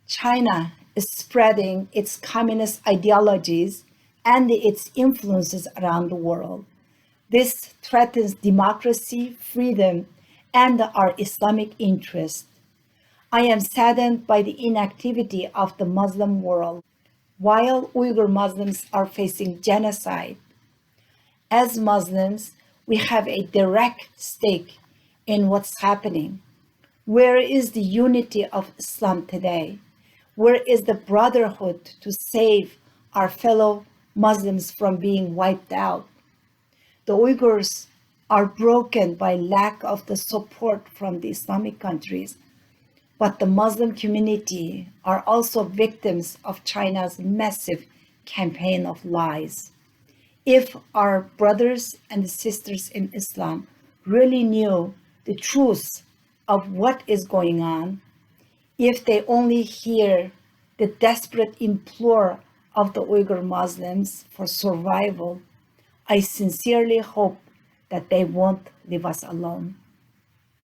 China is spreading its communist ideologies and its influences around the world. This threatens democracy, freedom, and our Islamic interests. I am saddened by the inactivity of the Muslim world. While Uyghur Muslims are facing genocide, as Muslims, we have a direct stake in what's happening. Where is the unity of Islam today? Where is the brotherhood to save our fellow Muslims from being wiped out? The Uyghurs are broken by lack of the support from the Islamic countries, but the Muslim community are also victims of China's massive campaign of lies. If our brothers and sisters in Islam really knew the truth of what is going on, if they only hear the desperate implore of the Uyghur Muslims for survival, I sincerely hope that they won't leave us alone.